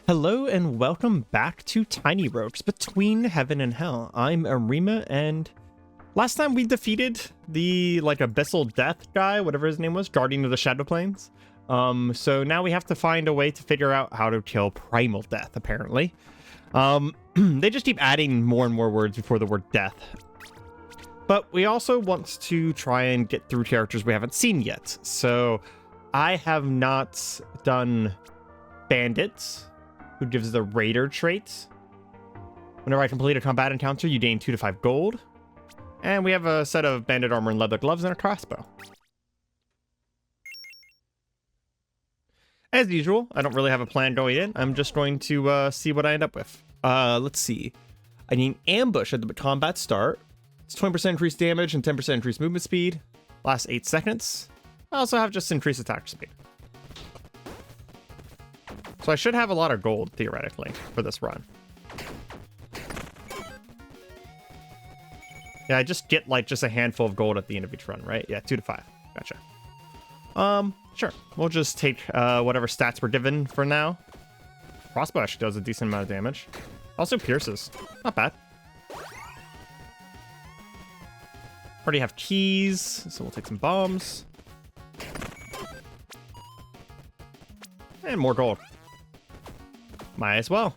Hello and welcome back to Tiny Rogues Between Heaven and Hell. I'm Areima, and last time we defeated the abyssal death guy, whatever his name was, Guardian of the Shadow Plains. So now we have to find a way to figure out how to kill primal death, apparently. They just keep adding more and more words before the word death. But we also want to try and get through characters we haven't seen yet. So I have not done Bandit, who gives the Raider trait. Whenever I complete a combat encounter, you gain 2 to 5 gold. And we have a set of bandit armor and leather gloves and a crossbow. As usual, I don't really have a plan going in. I'm just going to see what I end up with. Let's see. I need ambush at the combat start. It's 20% increased damage and 10% increased movement speed. Lasts 8 seconds. I also have just increased attack speed. So I should have a lot of gold, theoretically, for this run. Yeah, I just get, just a handful of gold at the end of each run, right? Yeah, 2 to 5. Gotcha. Sure. We'll just take whatever stats we're given for now. Crossbow actually does a decent amount of damage. Also pierces. Not bad. Already have keys, so we'll take some bombs. And more gold. Might as well.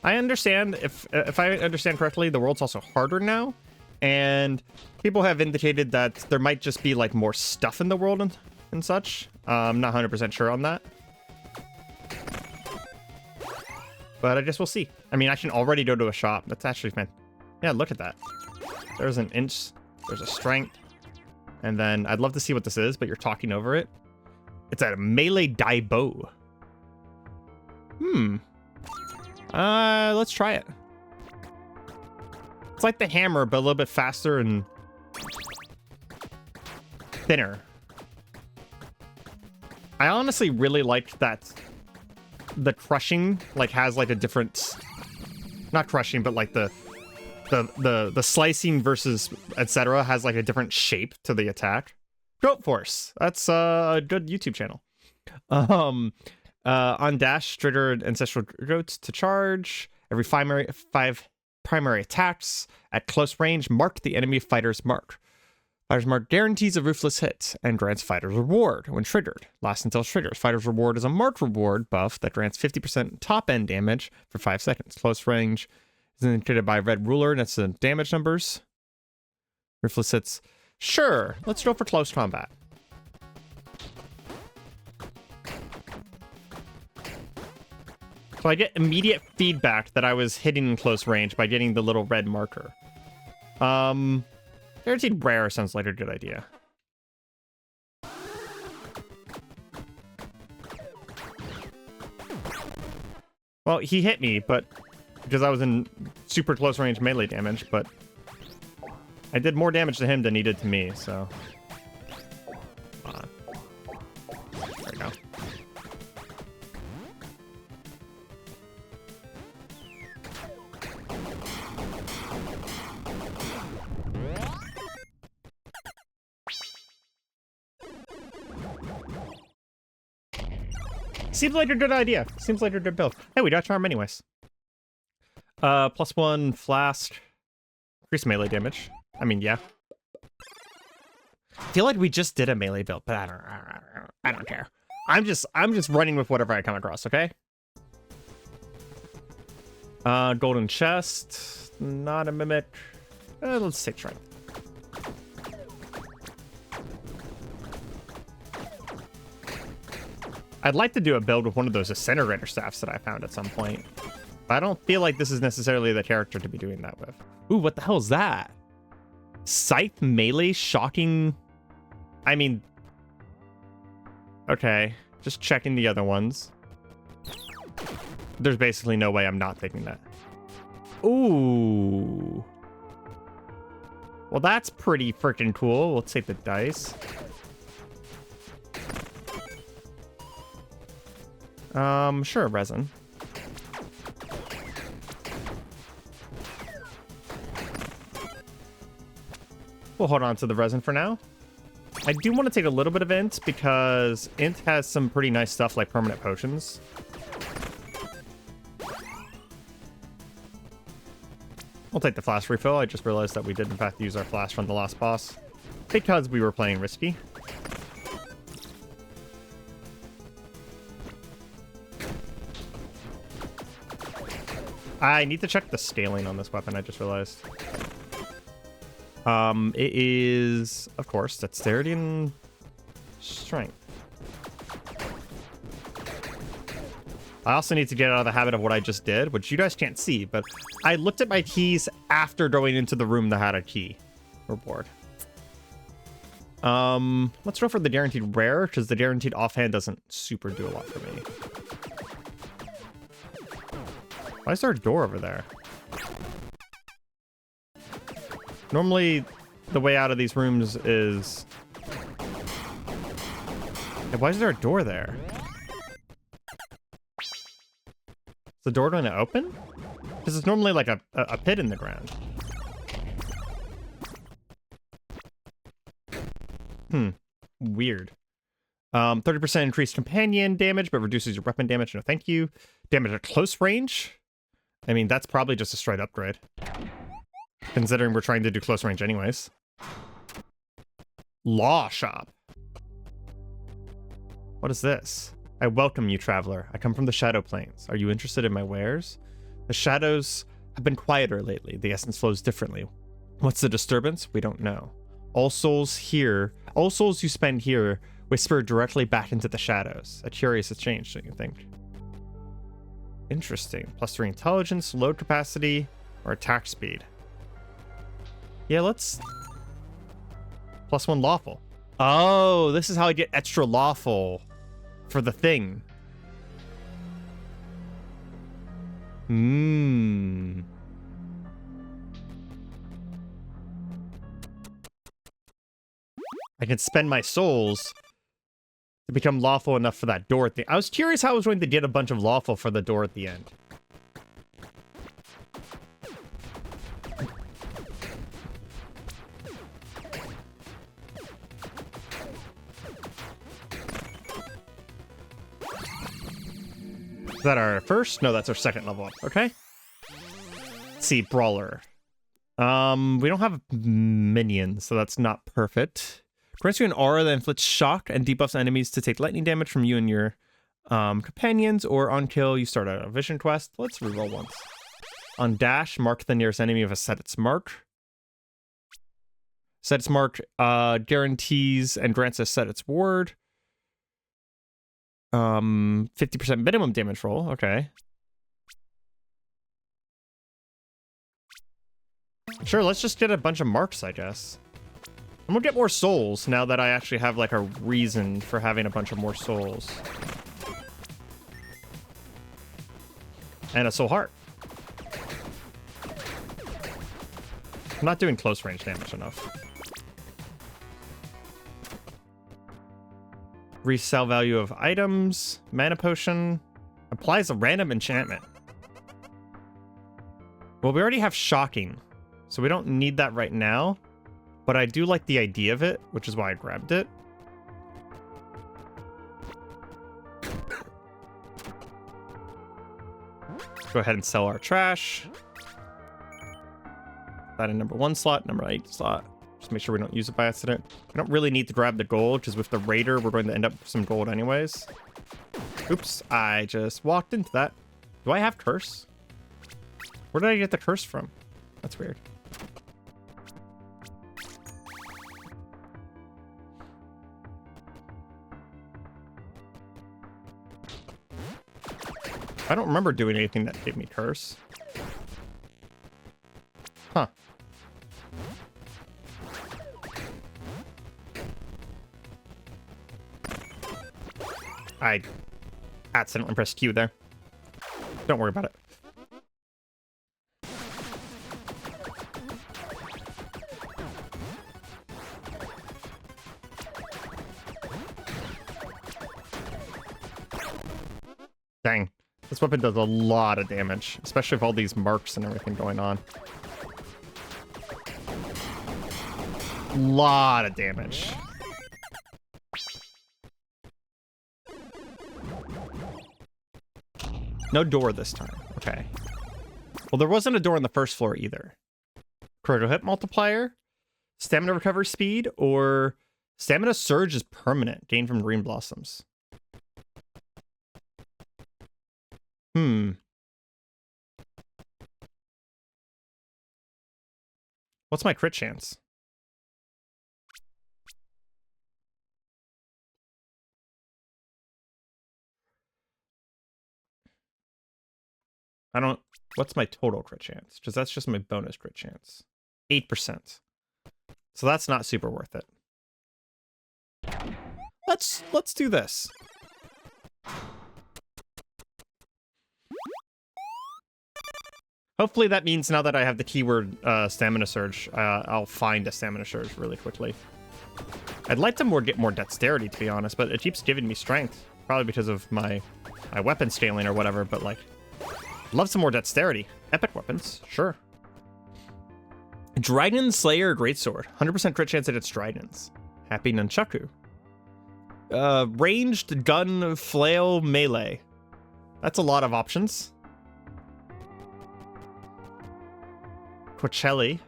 I understand, if I understand correctly, the world's also harder now, and people have indicated that there might just be more stuff in the world and such. I'm not 100% sure on that, but I guess we'll see. I mean, I can already go to a shop. That's actually fun. Yeah, look at that. There's an inch. There's a strength, and then I'd love to see what this is, but you're talking over it. It's a melee die bow. Let's try it. It's like the hammer, but a little bit faster and thinner. I honestly really like that the crushing has a different, not crushing, but the slicing versus etc. has a different shape to the attack. Goat Force. That's a good YouTube channel. On dash, trigger ancestral goats to charge. Every 5 primary attacks at close range mark the enemy fighter's mark. Fighter's mark guarantees a ruthless hit and grants fighter's reward when triggered. Lasts until triggers. Fighter's reward is a marked reward buff that grants 50% top end damage for 5 seconds. Close range is indicated by a red ruler, and that's the damage numbers. Ruthless hits. Sure, let's go for close combat. So I get immediate feedback that I was hitting in close range by getting the little red marker. Guaranteed rare sounds like a good idea. Well, he hit me, but because I was in super close range melee damage, but I did more damage to him than he did to me, so. Come on. There we go. Seems like a good idea. Seems like a good build. Hey, we got charm anyways. +1 flask. Increase melee damage. I mean, yeah. I feel like we just did a melee build, but I don't care. I'm just running with whatever I come across, okay? Golden chest. Not a mimic. Let's take strength. I'd like to do a build with one of those disintegrator staffs that I found at some point. But I don't feel like this is necessarily the character to be doing that with. Ooh, what the hell is that? Scythe melee shocking. I mean, okay, just checking the other ones. There's basically no way I'm not taking that. Ooh. Well, that's pretty freaking cool. Let's take the dice. Sure, resin. We'll hold on to the resin for now. I do want to take a little bit of int because int has some pretty nice stuff like permanent potions. I'll take the flash refill. I just realized that we did in fact use our flash from the last boss because we were playing risky. I need to check the scaling on this weapon, I just realized. It is, of course, dexterity and strength. I also need to get out of the habit of what I just did, which you guys can't see, but I looked at my keys after going into the room that had a key or board. Let's go for the guaranteed rare, because the guaranteed offhand doesn't super do a lot for me. Why is there a door over there? Normally, the way out of these rooms is... Yeah, why is there a door there? Is the door going to open? Because it's normally like a pit in the ground. Weird. 30% increased companion damage, but reduces your weapon damage. No, thank you. Damage at close range. I mean, that's probably just a straight upgrade. Considering we're trying to do close range anyways. Law shop. What is this? I welcome you, traveler. I come from the Shadow Plains. Are you interested in my wares? The shadows have been quieter lately. The essence flows differently. What's the disturbance? We don't know. All souls you spend here whisper directly back into the shadows. A curious exchange, don't you think? Interesting. +3 intelligence, load capacity, or attack speed. Yeah, let's... +1 lawful. Oh, this is how I get extra lawful for the thing. I can spend my souls to become lawful enough for that door at the... I was curious how I was going to get a bunch of lawful for the door at the end. Is that our first? No, that's our second level up. Okay. Let's see, Brawler. We don't have minions, so that's not perfect. Grants you an aura that inflicts shock and debuffs enemies to take lightning damage from you and your companions, or on kill, you start a vision quest. Let's reroll once. On dash, mark the nearest enemy with a set its mark. Set its mark guarantees and grants a set its ward. 50% minimum damage roll. Okay. Sure, let's just get a bunch of marks, I guess. I'm gonna get more souls now that I actually have like a reason for having a bunch of more souls. And a soul heart. I'm not doing close range damage enough. Resell value of items. Mana potion. Applies a random enchantment. Well, we already have shocking, so we don't need that right now. But I do like the idea of it, which is why I grabbed it. Go ahead and sell our trash. That in number 1 slot, number 8 slot. Just make sure we don't use it by accident. We don't really need to grab the gold, because with the raider, we're going to end up with some gold anyways. Oops, I just walked into that. Do I have curse? Where did I get the curse from? That's weird. I don't remember doing anything that gave me curse. Huh. I accidentally pressed Q there. Don't worry about it. Dang. This weapon does a lot of damage, especially with all these marks and everything going on. Lot of damage. No door this time. Okay. Well, there wasn't a door on the first floor either. Critical hit multiplier, stamina recovery speed, or stamina surge is permanent, gained from green blossoms. What's my crit chance? What's my total crit chance? Because that's just my bonus crit chance. 8%. So that's not super worth it. Let's do this. Hopefully that means now that I have the keyword stamina surge, I'll find a stamina surge really quickly. I'd like to get more dexterity, to be honest, but it keeps giving me strength. Probably because of my weapon scaling or whatever, but like, love some more dexterity. Epic weapons, sure. Dragon Slayer Greatsword. 100% crit chance that it's Dridens. Happy Nunchaku. Ranged gun flail melee. That's a lot of options. Quichelli.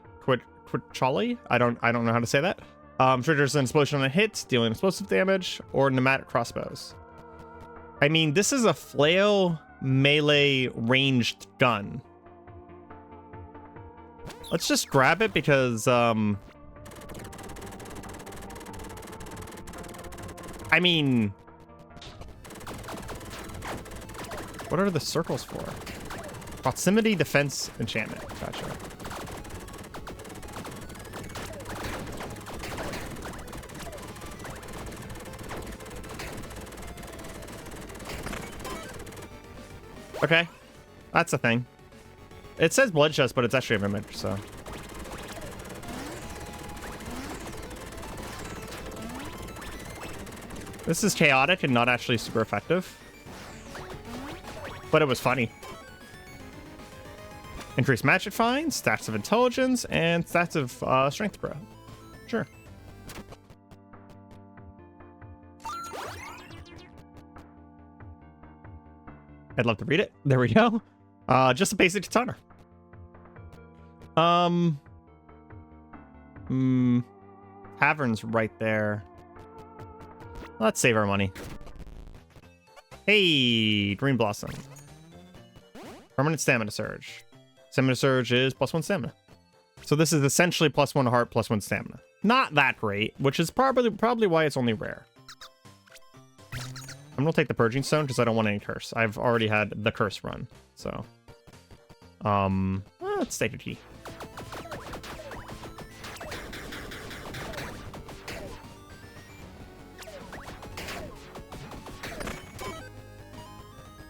I don't know how to say that. Triggers an explosion on a hit, dealing explosive damage, or pneumatic crossbows. I mean, this is a flail melee ranged gun. Let's just grab it because, I mean, what are the circles for? Proximity defense enchantment. Gotcha. Okay, that's a thing. It says blood chest, but it's actually a mimic, so. This is chaotic and not actually super effective. But it was funny. Increased magic find, stats of intelligence, and stats of strength pro. Sure. I'd love to read it. There we go. Just a basic katana. Tavern's right there. Let's save our money. Hey, Green Blossom. Permanent stamina surge. Stamina surge is +1 stamina. So this is essentially +1 heart, +1 stamina. Not that great, which is probably why it's only rare. I'm gonna take the Purging Stone because I don't want any curse. I've already had the curse run, so. Let's take a key.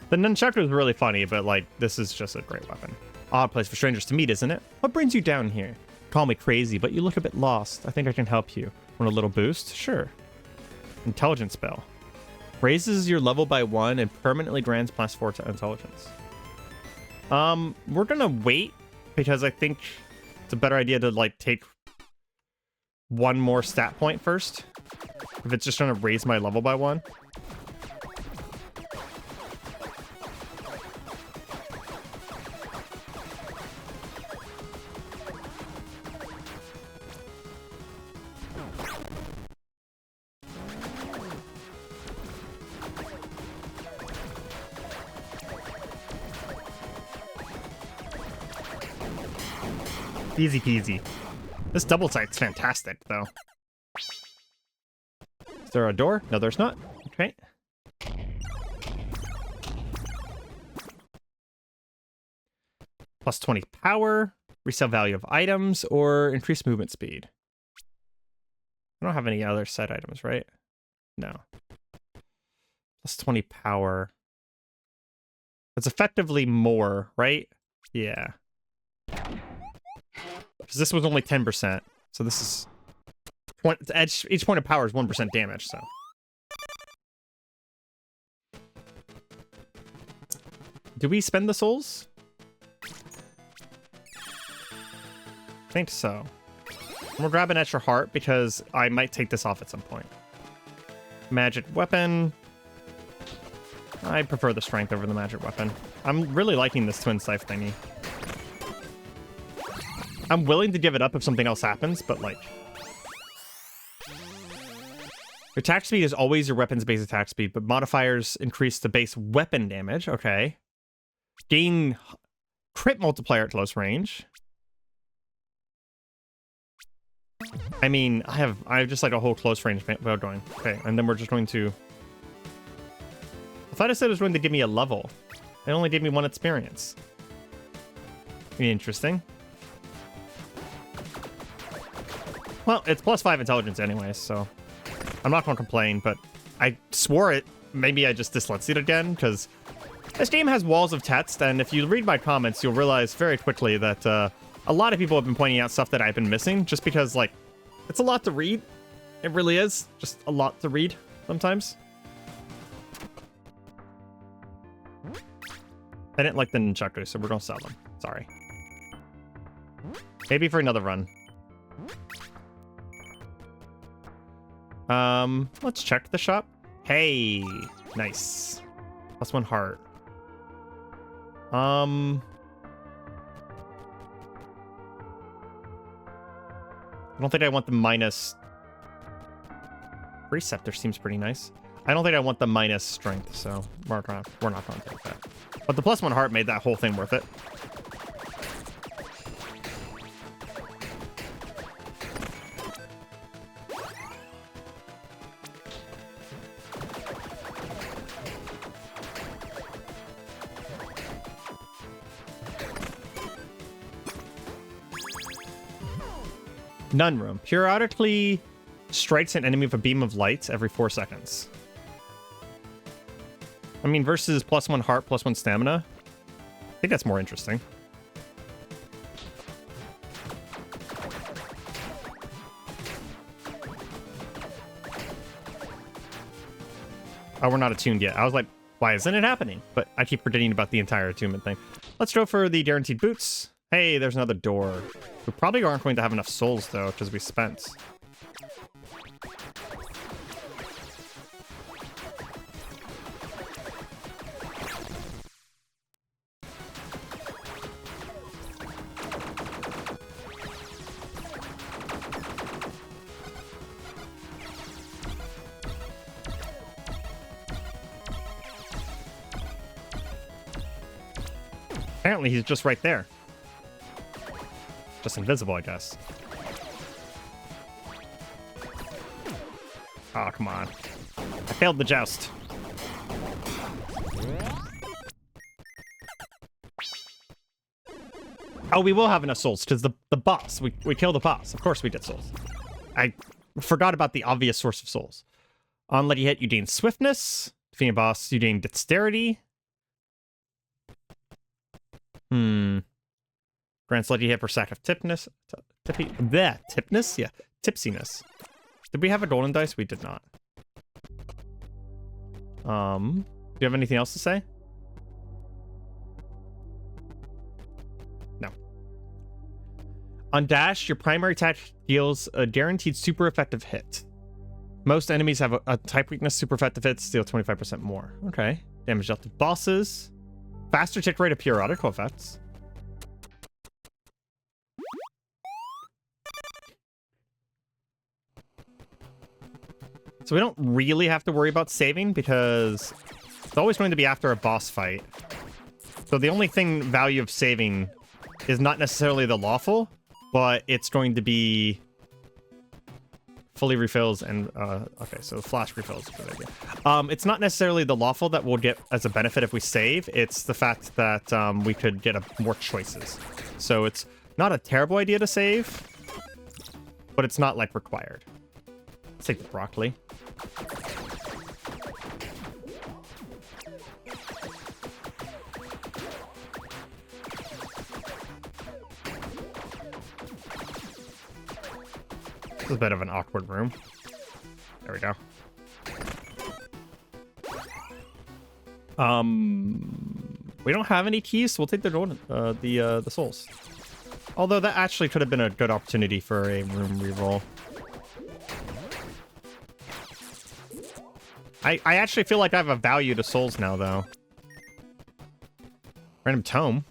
The nunchaku is really funny, but like, this is just a great weapon. Odd place for strangers to meet, isn't it? What brings you down here? Call me crazy, but you look a bit lost. I think I can help you. Want a little boost? Sure. Intelligence spell. Raises your level by 1 and permanently grants +4 to intelligence. We're gonna wait because I think it's a better idea to like take one more stat point first. If it's just trying to raise my level by 1. Easy peasy. This double sight's fantastic, though. Is there a door? No, there's not. Okay. +20 power, resale value of items, or increased movement speed. I don't have any other set items, right? No. +20 power. That's effectively more, right? Yeah. Because this was only 10%. So this is... each point of power is 1% damage, so... Do we spend the souls? I think so. We'll grab an extra heart because I might take this off at some point. Magic weapon. I prefer the strength over the magic weapon. I'm really liking this twin scythe thingy. I'm willing to give it up if something else happens, but like... Your attack speed is always your weapon's base attack speed, but modifiers increase the base weapon damage. Okay. Gain crit multiplier at close range. I mean, I have just like a whole close range build going. Okay, and then we're just going to... I thought I said it was going to give me a level. It only gave me 1 experience. Interesting. Well, it's +5 intelligence anyways, so I'm not going to complain, but I swore it. Maybe I just dyslexied again, because this game has walls of text, and if you read my comments, you'll realize very quickly that a lot of people have been pointing out stuff that I've been missing, just because, like, it's a lot to read. It really is. Just a lot to read sometimes. I didn't like the nunchakus, so we're going to sell them. Sorry. Maybe for another run. Let's check the shop. Hey, nice. +1 heart. I don't think I want the minus... Preceptor seems pretty nice. I don't think I want the minus strength, so we're not going to take that. But the +1 heart made that whole thing worth it. None room. Periodically strikes an enemy with a beam of light every 4 seconds. I mean, versus +1 heart, +1 stamina. I think that's more interesting. Oh, we're not attuned yet. I was like, why isn't it happening? But I keep forgetting about the entire attunement thing. Let's go for the guaranteed boots. Hey, there's another door. We probably aren't going to have enough souls, though, because we spent. Apparently, he's just right there. Just invisible, I guess. Oh, come on. I failed the joust. Oh, we will have enough souls, because the boss. We kill the boss. Of course we get souls. I forgot about the obvious source of souls. On Letty Hit, you gain swiftness. Defeating a boss, you gain dexterity. Grants Letty Hit for sack of tipness. Tipness? Yeah. Tipsiness. Did we have a golden dice? We did not. Do you have anything else to say? No. On dash, your primary attack deals a guaranteed super effective hit. Most enemies have a type weakness. Super effective hits deal 25% more. Okay. Damage dealt to bosses. Faster tick rate of periodical effects. So we don't really have to worry about saving because it's always going to be after a boss fight. So the only value of saving is not necessarily the lawful, but it's going to be fully refills and okay, so flash refills. It's not necessarily the lawful that we'll get as a benefit if we save. It's the fact that we could get more choices. So it's not a terrible idea to save, but it's not like required. Let's take the broccoli. This is a bit of an awkward room. There we go. We don't have any keys, so we'll take the souls. Although that actually could have been a good opportunity for a room reroll. I actually feel like I have a value to souls now, though. Random tome.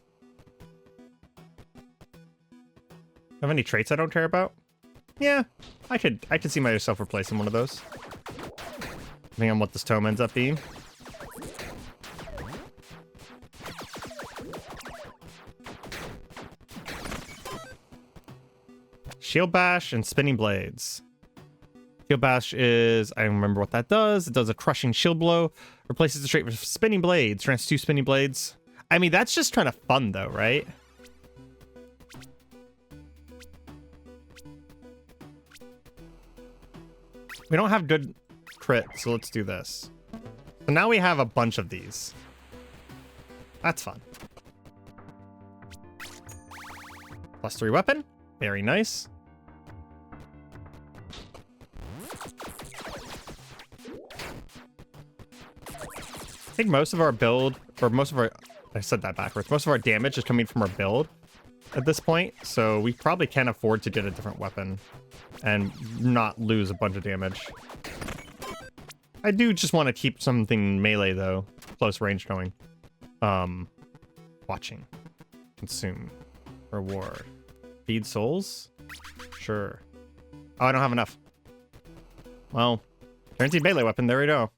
Have any traits I don't care about? Yeah, I could see myself replacing one of those. Depending on what this tome ends up being. Shield Bash and Spinning Blades. Shield Bash is, I don't remember what that does. It does a crushing shield blow. Replaces the trait with Spinning Blades. Grants 2 Spinning Blades. I mean, that's just kind of fun though, right? We don't have good crit, so let's do this. So now we have a bunch of these. That's fun. +3 weapon. Very nice. I think most of our build, or most of our, I said that backwards, most of our damage is coming from our build at this point, so we probably can afford to get a different weapon and not lose a bunch of damage. I do just want to keep something melee though, close range going. Watching. Consume. Reward. Feed souls? Sure. Oh, I don't have enough. Well, guaranteed melee weapon, there we go.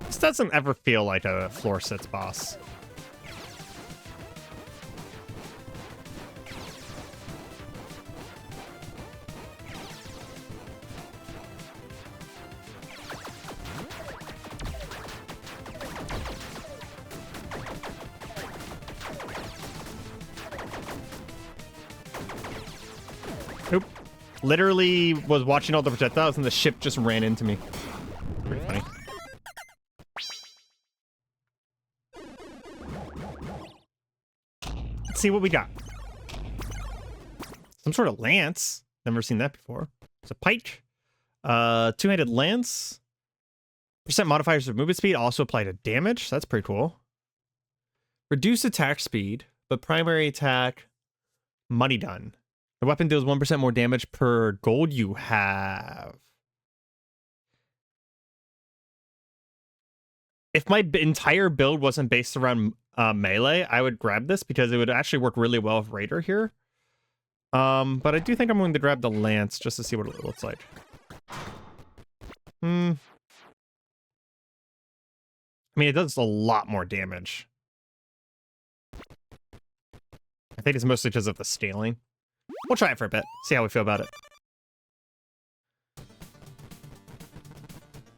This doesn't ever feel like a floor sits boss. Nope. Literally was watching all the projectiles and the ship just ran into me. Pretty funny. Let's see what we got. Some sort of lance. Never seen that before. It's a pike. Two-handed lance. % modifiers of movement speed also apply to damage. That's pretty cool. Reduce attack speed, but primary attack, money done. The weapon deals 1% more damage per gold you have. If my entire build wasn't based around melee, I would grab this because it would actually work really well with Raider here. But I do think I'm going to grab the lance just to see what it looks like. I mean, it does a lot more damage. I think it's mostly because of the scaling. We'll try it for a bit, see how we feel about it.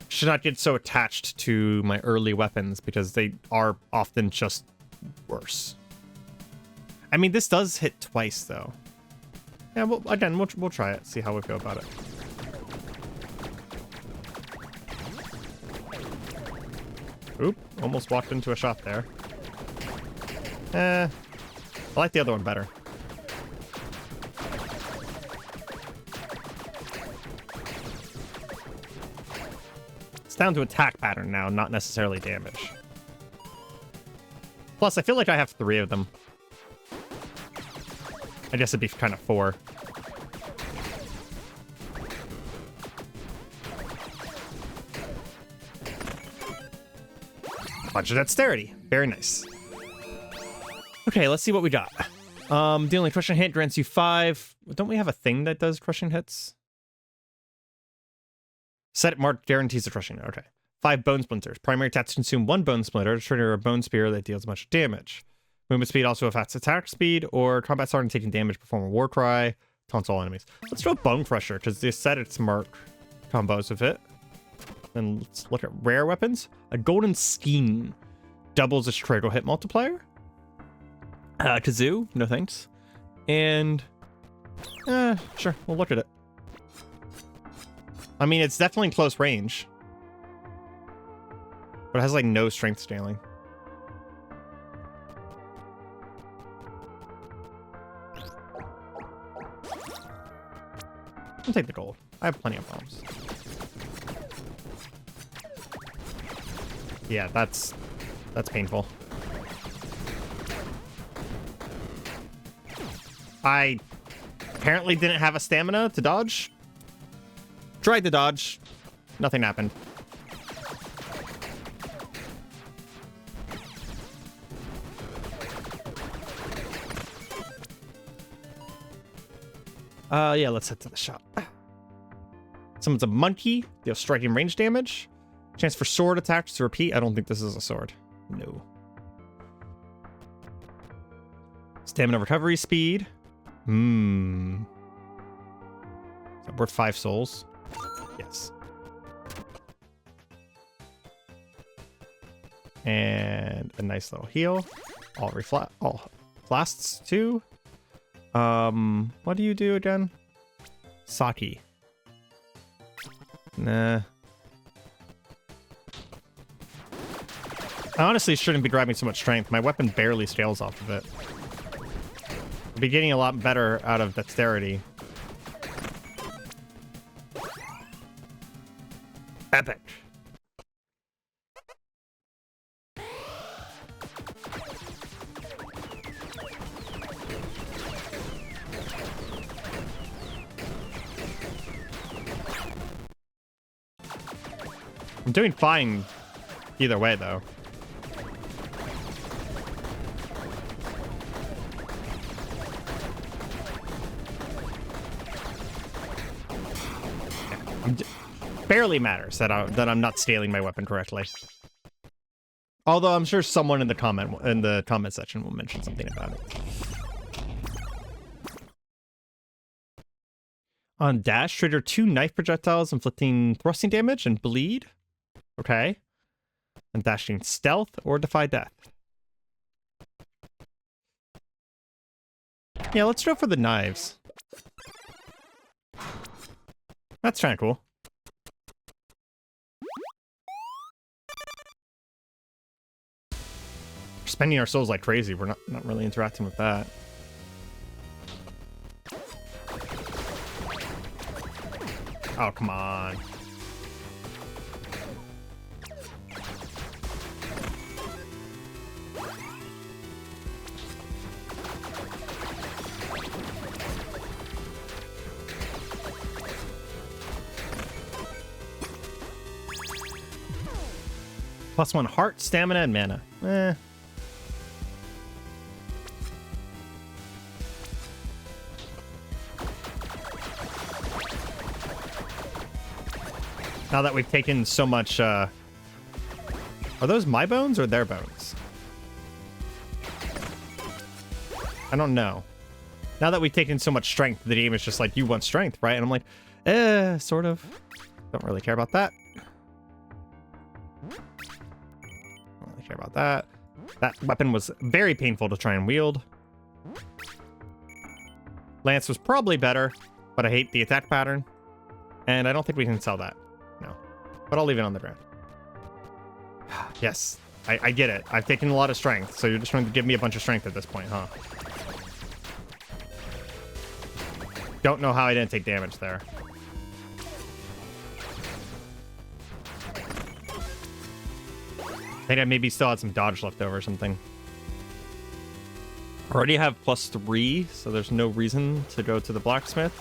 Should not get so attached to my early weapons because they are often just worse. I mean, this does hit twice though. Yeah, well, again, we'll try it, see how we feel about it. Oop, almost walked into a shot there. I like the other one better. It's down to attack pattern now, not necessarily damage. Plus, I feel like I have 3 of them. I guess it'd be kind of 4. Bunch of dexterity. Very nice. Okay, let's see what we got. Dealing crushing hit grants you 5. Don't we have a thing that does crushing hits? Set mark guarantees the crushing. Okay. 5 bone splinters. Primary attacks consume 1 bone splinter to trigger a bone spear that deals much damage. Movement speed also affects attack speed, or combat starting taking damage, perform a war cry, taunts all enemies. Let's do a bone crusher because they said it's mark combos with it. Then let's look at rare weapons. A golden skein doubles its critical hit multiplier. Kazoo, no thanks. And sure, we'll look at it. I mean, it's definitely close range, but it has like no strength scaling. I'll take the gold. I have plenty of bombs. Yeah, that's painful. I apparently didn't have a stamina to dodge. Tried to dodge. Nothing happened. Yeah, let's head to the shop. Someone's a monkey. Deals striking range damage. Chance for sword attacks to repeat. I don't think this is a sword. No. Stamina recovery speed. Worth 5 souls. Yes. And a nice little heal. All flasks too. What do you do again? Saki. Nah. I honestly shouldn't be grabbing so much strength. My weapon barely scales off of it. I'll be getting a lot better out of dexterity. Epic. I'm doing fine either way, though. Barely matters that I'm not scaling my weapon correctly. Although I'm sure someone in the comment section will mention something about it. On dash, trigger 2 knife projectiles inflicting thrusting damage and bleed. Okay. And dashing stealth or defy death. Yeah, let's go for the knives. That's kind of cool. We're spending our souls like crazy. We're not really interacting with that. Oh, come on. +1 heart, stamina, and mana. Now that we've taken so much, are those my bones or their bones? I don't know. Now that we've taken so much strength, the game is just like, you want strength, right? And I'm like, sort of. Don't really care about that. Don't really care about that. That weapon was very painful to try and wield. Lance was probably better, but I hate the attack pattern. And I don't think we can sell that. No. But I'll leave it on the ground. Yes. I get it. I've taken a lot of strength, so you're just trying to give me a bunch of strength at this point, huh? Don't know how I didn't take damage there. I think I maybe still had some dodge left over or something. I already have +3, so there's no reason to go to the blacksmith.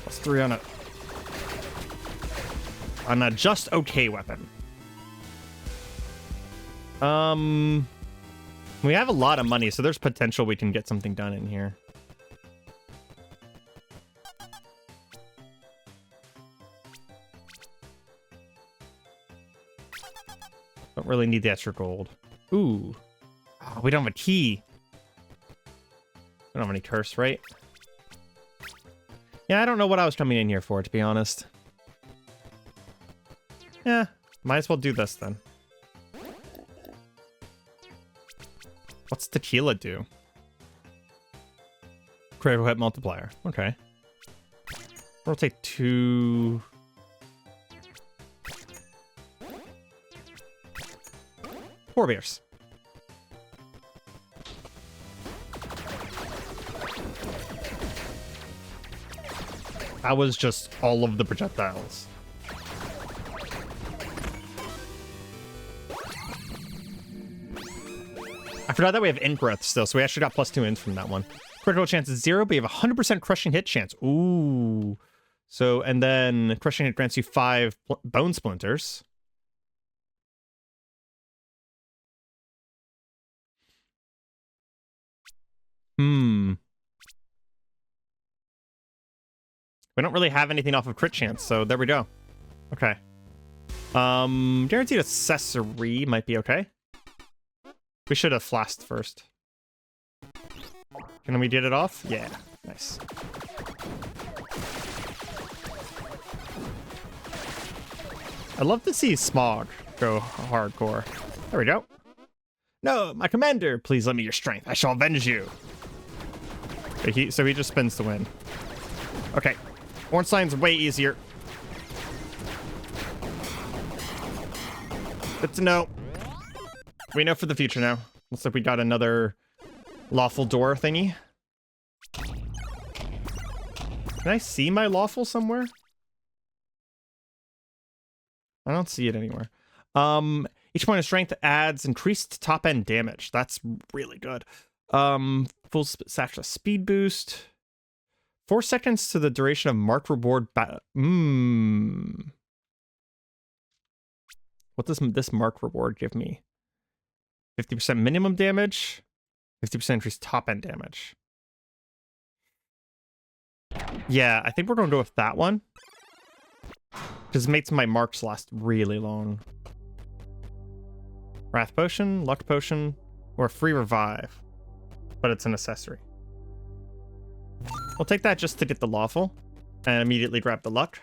+3 on a just okay weapon. We have a lot of money, so there's potential we can get something done in here. Don't really need the extra gold. Ooh. Oh, we don't have a key. We don't have any curse, right? Yeah, I don't know what I was coming in here for, to be honest. Yeah, might as well do this then. What's tequila do? Critical hit multiplier. Okay. Rotate 2... Four beers. That was just all of the projectiles. I forgot that we have int breath still, so we actually got +2 int from that one. Critical chance is 0, but you have a 100% crushing hit chance. Ooh. So, and then crushing hit grants you 5 bone splinters. We don't really have anything off of crit chance, so there we go. Okay. Guaranteed accessory might be okay. We should have flasked first. Can we get it off? Yeah, nice. I'd love to see Smog go hardcore. There we go. No, my commander, please lend me your strength. I shall avenge you. So he just spins to win. Okay. Ornstein's way easier. Good to know. We know for the future now. Looks like we got another lawful door thingy. Can I see my lawful somewhere? I don't see it anywhere. Each point of strength adds increased top end damage. That's really good. Full satchel speed boost. 4 seconds to the duration of marked reward. What does this mark reward give me? 50% minimum damage, 50% increased top end damage. Yeah, I think we're going to go with that one. Because it makes my marks last really long. Wrath Potion, Luck Potion, or Free Revive. But it's an accessory. We'll take that just to get the Lawful. And immediately grab the Luck.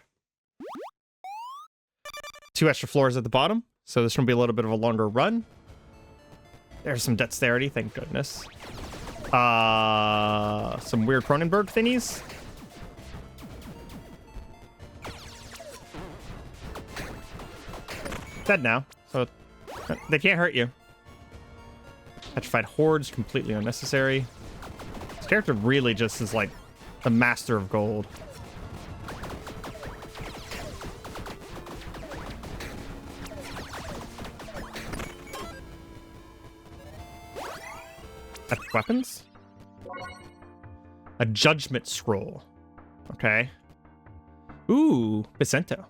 2 extra floors at the bottom. So this will be a little bit of a longer run. There's some dexterity, thank goodness. Some weird Cronenberg thingies. Dead now, so they can't hurt you. Petrified Hordes, completely unnecessary. This character really just is like the master of gold. Epic weapons? A judgment scroll. Okay. Ooh, Bicento.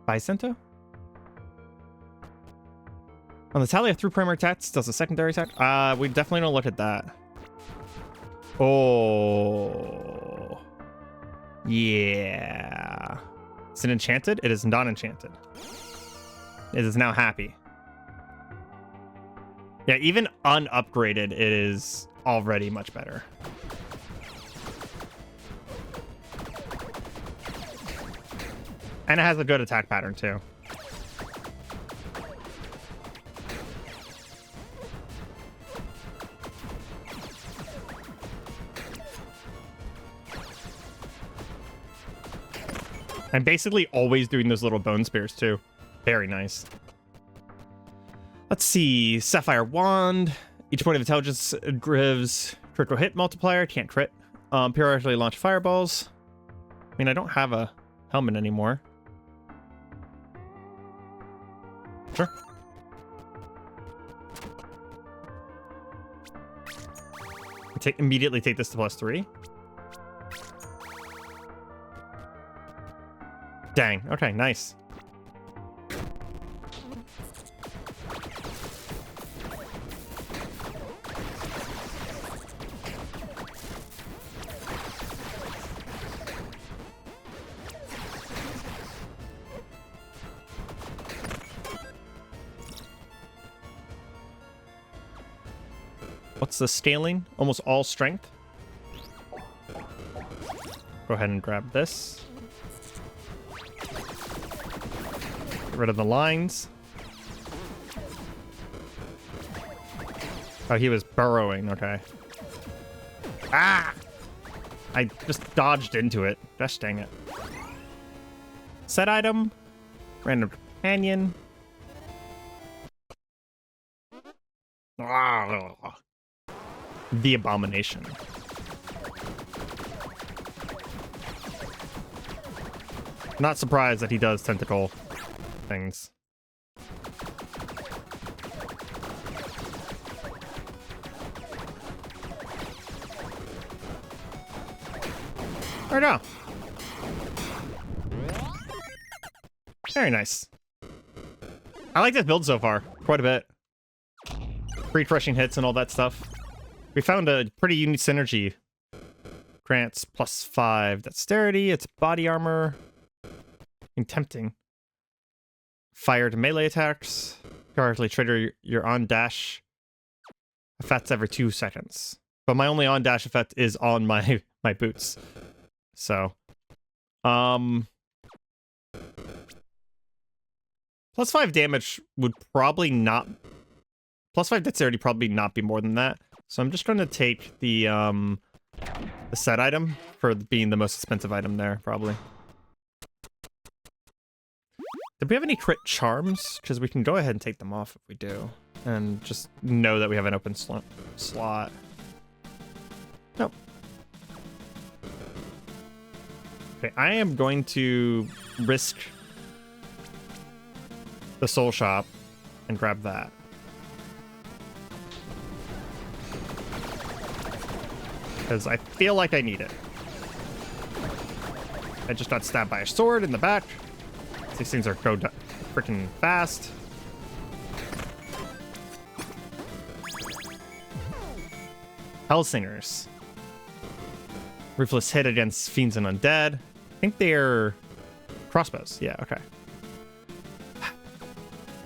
Bicento? On the tally of 3 primary attacks, does a secondary attack? We definitely don't look at that. Oh. Yeah. Is it enchanted? It is not enchanted. It is now happy. Yeah, even unupgraded, it is already much better. And it has a good attack pattern, too. I'm basically always doing those little bone spears, too. Very nice. Let's see. Sapphire Wand. Each point of intelligence gives critical hit multiplier. Can't crit. Periodically launch fireballs. I mean, I don't have a helmet anymore. Sure. Immediately take this to +3. Dang. Okay, nice. What's the scaling? Almost all strength. Go ahead and grab this. Get rid of the lines. Oh, he was burrowing. Okay. Ah! I just dodged into it. Gosh dang it. Set item. Random companion. Ah. The Abomination. Not surprised that he does tentacle things. There we go. Very nice. I like this build so far quite a bit. Refreshing hits and all that stuff. We found a pretty unique synergy Grants +5 dexterity. It's body armor. And tempting. Fire to melee attacks. Currently trigger your on dash effects every 2 seconds. But my only on dash effect is on my boots. So +5 damage would probably not +5 dexterity probably not be more than that. So I'm just going to take the set item for being the most expensive item there, probably. Did we have any crit charms? Because we can go ahead and take them off if we do. And just know that we have an open slot. Nope. Okay, I am going to risk the soul shop and grab that. Because I feel like I need it. I just got stabbed by a sword in the back. These things are go freaking fast. Hellsingers. Ruthless hit against fiends and undead. I think they're crossbows. Yeah, okay.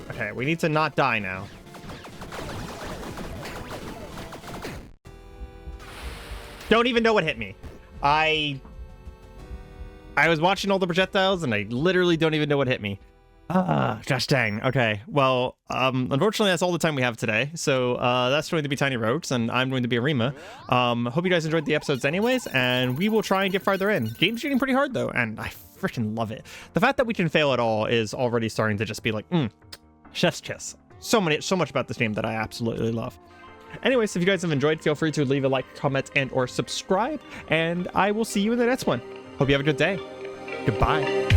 Okay, we need to not die now. Don't even know what hit me. I was watching all the projectiles and I literally don't even know what hit me. Gosh dang. Okay. Well, unfortunately that's all the time we have today. So that's going to be Tiny Rogues and I'm going to be Areima. Hope you guys enjoyed the episodes anyways, and we will try and get farther in. Game's getting pretty hard though, and I freaking love it. The fact that we can fail at all is already starting to just be like, chef's kiss. So much about this game that I absolutely love. Anyways, if you guys have enjoyed, feel free to leave a like, comment, and or subscribe, and I will see you in the next one. Hope you have a good day. Goodbye.